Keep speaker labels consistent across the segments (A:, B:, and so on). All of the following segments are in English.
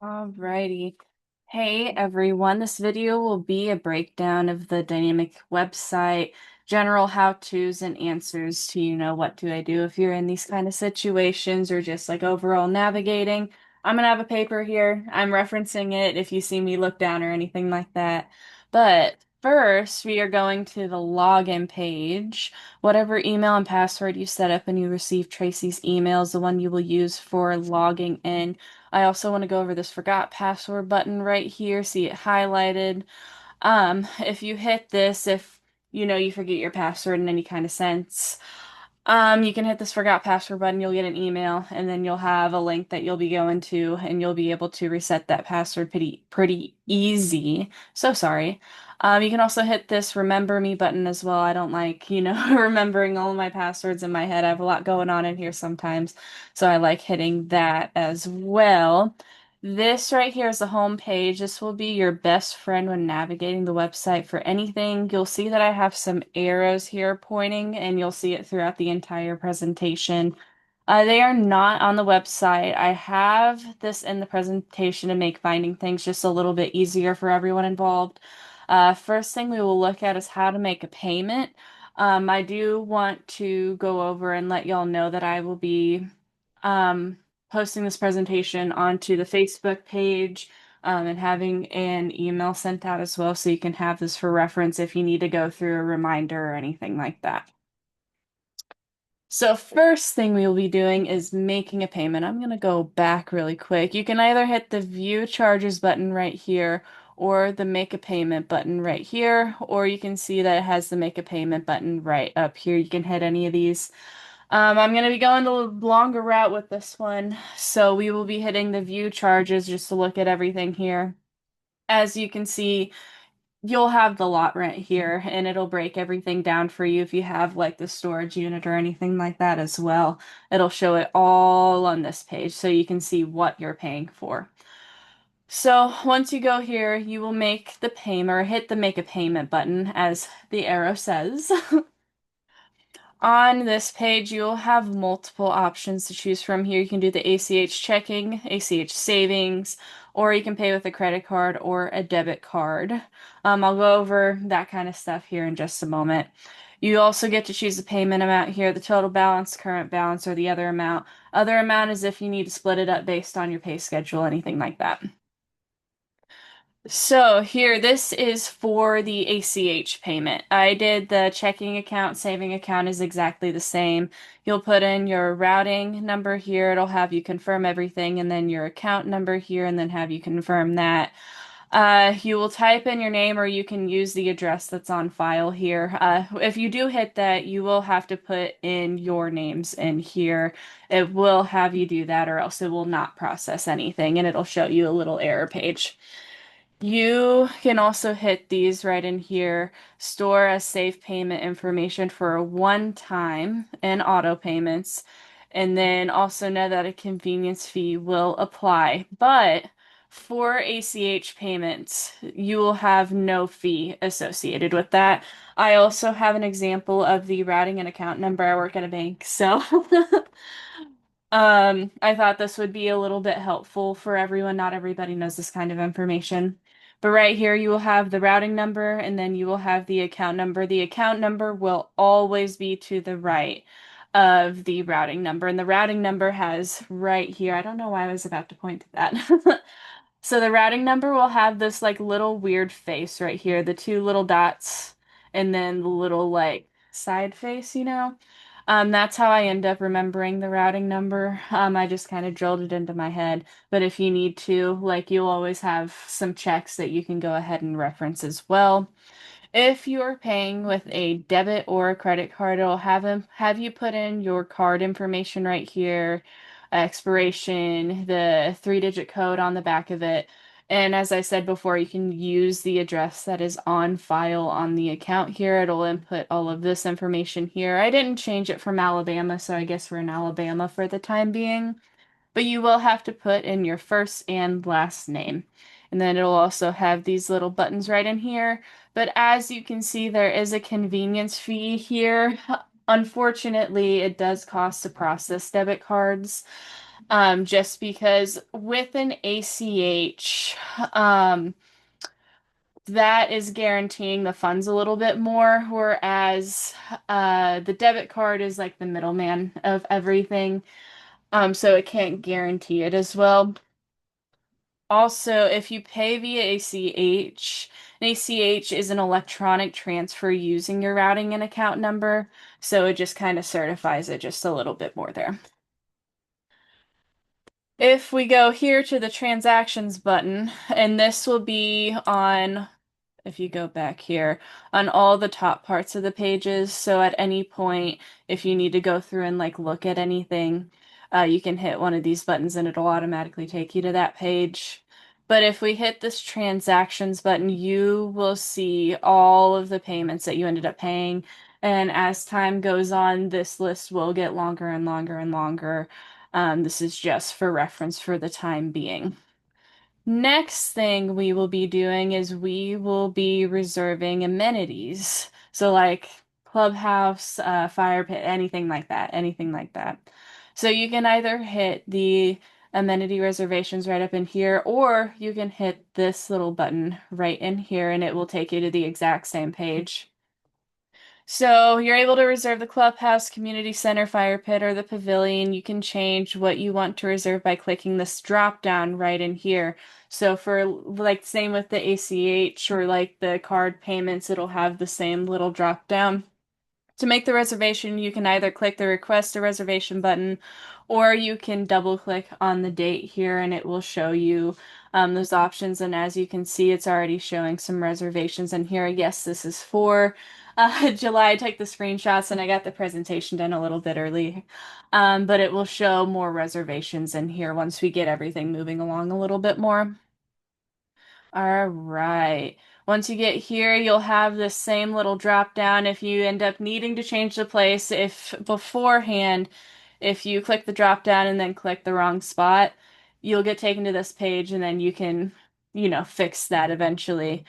A: Alrighty. Hey everyone, this video will be a breakdown of the dynamic website, general how-tos and answers to, what do I do if you're in these kind of situations or just like overall navigating. I'm gonna have a paper here. I'm referencing it if you see me look down or anything like that. But first, we are going to the login page. Whatever email and password you set up when you receive Tracy's email is the one you will use for logging in. I also want to go over this forgot password button right here. See it highlighted. If you hit this, if you forget your password in any kind of sense, you can hit this forgot password button, you'll get an email, and then you'll have a link that you'll be going to, and you'll be able to reset that password pretty easy. So sorry. You can also hit this remember me button as well. I don't like, remembering all of my passwords in my head. I have a lot going on in here sometimes, so I like hitting that as well. This right here is the home page. This will be your best friend when navigating the website for anything. You'll see that I have some arrows here pointing, and you'll see it throughout the entire presentation. They are not on the website. I have this in the presentation to make finding things just a little bit easier for everyone involved. First thing we will look at is how to make a payment. I do want to go over and let y'all know that I will be um, posting this presentation onto the Facebook page and having an email sent out as well, so you can have this for reference if you need to go through a reminder or anything like that. So first thing we will be doing is making a payment. I'm going to go back really quick. You can either hit the view charges button right here or the make a payment button right here, or you can see that it has the make a payment button right up here. You can hit any of these. I'm going to be going the longer route with this one. So we will be hitting the view charges just to look at everything here. As you can see, you'll have the lot rent here and it'll break everything down for you if you have like the storage unit or anything like that as well. It'll show it all on this page so you can see what you're paying for. So once you go here, you will make the payment or hit the make a payment button as the arrow says. On this page, you'll have multiple options to choose from here. You can do the ACH checking, ACH savings, or you can pay with a credit card or a debit card. I'll go over that kind of stuff here in just a moment. You also get to choose the payment amount here, the total balance, current balance, or the other amount. Other amount is if you need to split it up based on your pay schedule, anything like that. So here, this is for the ACH payment. I did the checking account, saving account is exactly the same. You'll put in your routing number here. It'll have you confirm everything, and then your account number here, and then have you confirm that. You will type in your name, or you can use the address that's on file here. If you do hit that, you will have to put in your names in here. It will have you do that, or else it will not process anything, and it'll show you a little error page. You can also hit these right in here, store as safe payment information for one time and auto payments, and then also know that a convenience fee will apply. But for ACH payments, you will have no fee associated with that. I also have an example of the routing and account number. I work at a bank, so I thought this would be a little bit helpful for everyone. Not everybody knows this kind of information. But right here, you will have the routing number and then you will have the account number. The account number will always be to the right of the routing number. And the routing number has right here, I don't know why I was about to point to that. So the routing number will have this like little weird face right here, the two little dots, and then the little like side face. That's how I end up remembering the routing number. I just kind of drilled it into my head. But if you need to, like, you'll always have some checks that you can go ahead and reference as well. If you're paying with a debit or a credit card, it'll have you put in your card information right here, expiration, the three-digit code on the back of it. And as I said before, you can use the address that is on file on the account here. It'll input all of this information here. I didn't change it from Alabama, so I guess we're in Alabama for the time being, but you will have to put in your first and last name. And then it'll also have these little buttons right in here. But as you can see, there is a convenience fee here. Unfortunately, it does cost to process debit cards. Just because with an ACH, um, that is guaranteeing the funds a little bit more, whereas the debit card is like the middleman of everything. So it can't guarantee it as well. Also, if you pay via ACH, an ACH is an electronic transfer using your routing and account number, so it just kind of certifies it just a little bit more there. If we go here to the transactions button, and this will be on, if you go back here, on all the top parts of the pages. So at any point, if you need to go through and like look at anything, you can hit one of these buttons and it'll automatically take you to that page. But if we hit this transactions button, you will see all of the payments that you ended up paying. And as time goes on, this list will get longer and longer and longer. This is just for reference for the time being. Next thing we will be doing is we will be reserving amenities. So like clubhouse, fire pit, anything like that, anything like that. So you can either hit the amenity reservations right up in here, or you can hit this little button right in here and it will take you to the exact same page. So you're able to reserve the clubhouse, community center, fire pit, or the pavilion. You can change what you want to reserve by clicking this drop down right in here. So for like same with the ACH or like the card payments, it'll have the same little drop down. To make the reservation, you can either click the request a reservation button or you can double click on the date here and it will show you those options. And as you can see, it's already showing some reservations in here. Yes, this is for July. I took the screenshots and I got the presentation done a little bit early. But it will show more reservations in here once we get everything moving along a little bit more. All right. Once you get here, you'll have this same little drop down if you end up needing to change the place. If beforehand, if you click the drop down and then click the wrong spot, you'll get taken to this page and then you can, fix that eventually.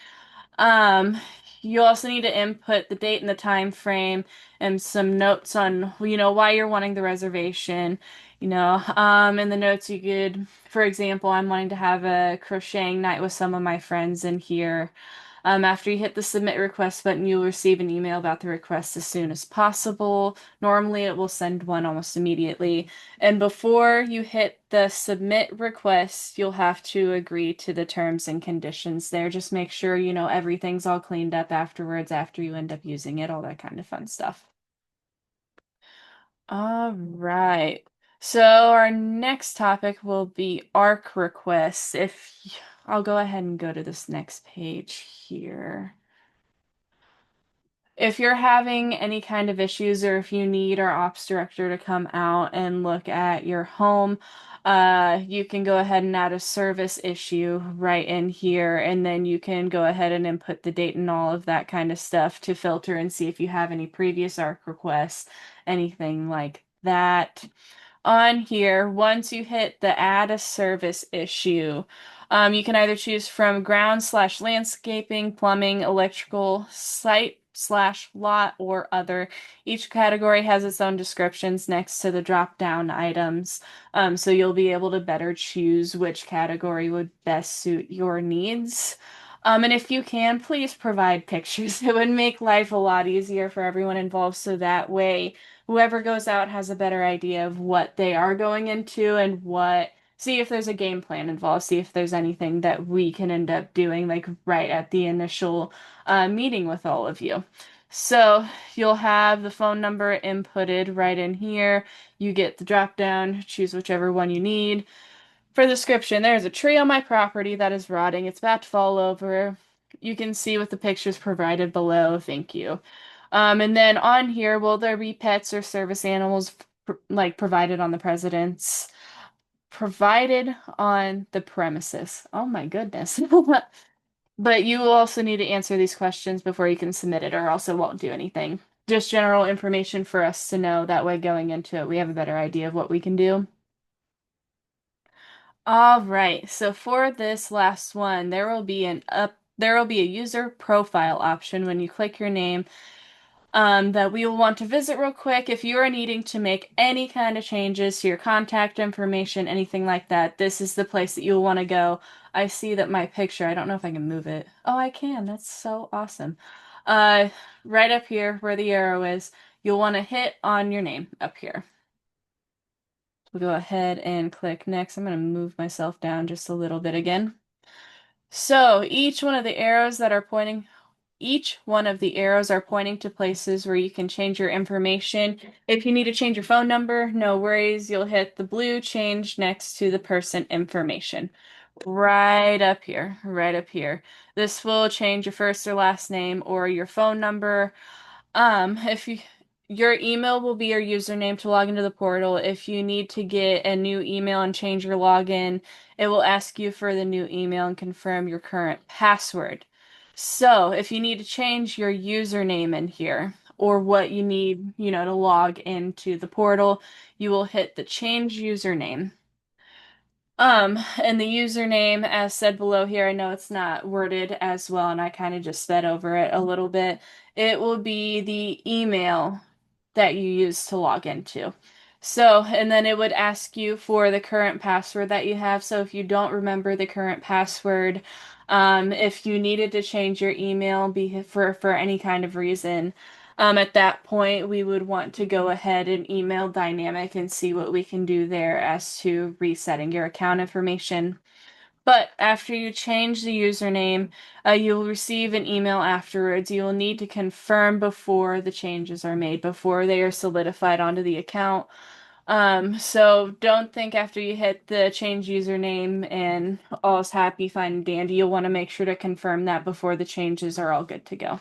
A: Um, you also need to input the date and the time frame and some notes on, why you're wanting the reservation. In the notes you could, for example, I'm wanting to have a crocheting night with some of my friends in here. After you hit the submit request button, you'll receive an email about the request as soon as possible. Normally, it will send one almost immediately. And before you hit the submit request, you'll have to agree to the terms and conditions there. Just make sure, everything's all cleaned up afterwards after you end up using it, all that kind of fun stuff. All right. So our next topic will be ARC requests. I'll go ahead and go to this next page here. If you're having any kind of issues or if you need our ops director to come out and look at your home, you can go ahead and add a service issue right in here, and then you can go ahead and input the date and all of that kind of stuff to filter and see if you have any previous ARC requests, anything like that on here, once you hit the add a service issue, you can either choose from ground/landscaping, plumbing, electrical, site/lot, or other. Each category has its own descriptions next to the drop-down items, so you'll be able to better choose which category would best suit your needs. And if you can, please provide pictures. It would make life a lot easier for everyone involved, so that way whoever goes out has a better idea of what they are going into and see if there's a game plan involved, see if there's anything that we can end up doing, like right at the initial meeting with all of you. So you'll have the phone number inputted right in here. You get the drop down, choose whichever one you need. For the description, there is a tree on my property that is rotting. It's about to fall over. You can see with the pictures provided below. Thank you. And then on here, will there be pets or service animals like provided on the president's? Provided on the premises. Oh my goodness. But you will also need to answer these questions before you can submit it, or else it won't do anything. Just general information for us to know. That way, going into it, we have a better idea of what we can do. All right, so for this last one, there will be a user profile option when you click your name. that we will want to visit real quick. If you are needing to make any kind of changes to your contact information, anything like that, this is the place that you'll want to go. I see that my picture, I don't know if I can move it. Oh, I can. That's so awesome. Uh, right up here where the arrow is, you'll want to hit on your name up here. We'll go ahead and click next. I'm going to move myself down just a little bit again. So each one of the arrows that are pointing each one of the arrows are pointing to places where you can change your information. If you need to change your phone number, no worries. You'll hit the blue change next to the person information. Right up here, right up here. This will change your first or last name or your phone number. If you Your email will be your username to log into the portal. If you need to get a new email and change your login, it will ask you for the new email and confirm your current password. So, if you need to change your username in here or what you need, to log into the portal, you will hit the change username. And the username, as said below here, I know it's not worded as well, and I kind of just sped over it a little bit. It will be the email that you use to log into. So, and then it would ask you for the current password that you have. So if you don't remember the current password, if you needed to change your email be for any kind of reason, at that point, we would want to go ahead and email Dynamic and see what we can do there as to resetting your account information. But after you change the username, you'll receive an email afterwards. You will need to confirm before the changes are made, before they are solidified onto the account. So don't think after you hit the change username and all's happy, fine, and dandy. You'll want to make sure to confirm that before the changes are all good to go.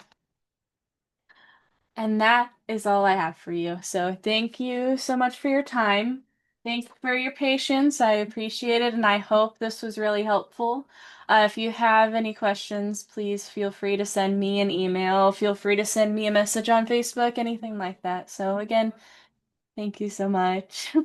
A: And that is all I have for you. So thank you so much for your time. Thanks for your patience. I appreciate it, and I hope this was really helpful. If you have any questions, please feel free to send me an email. Feel free to send me a message on Facebook, anything like that. So again, thank you so much.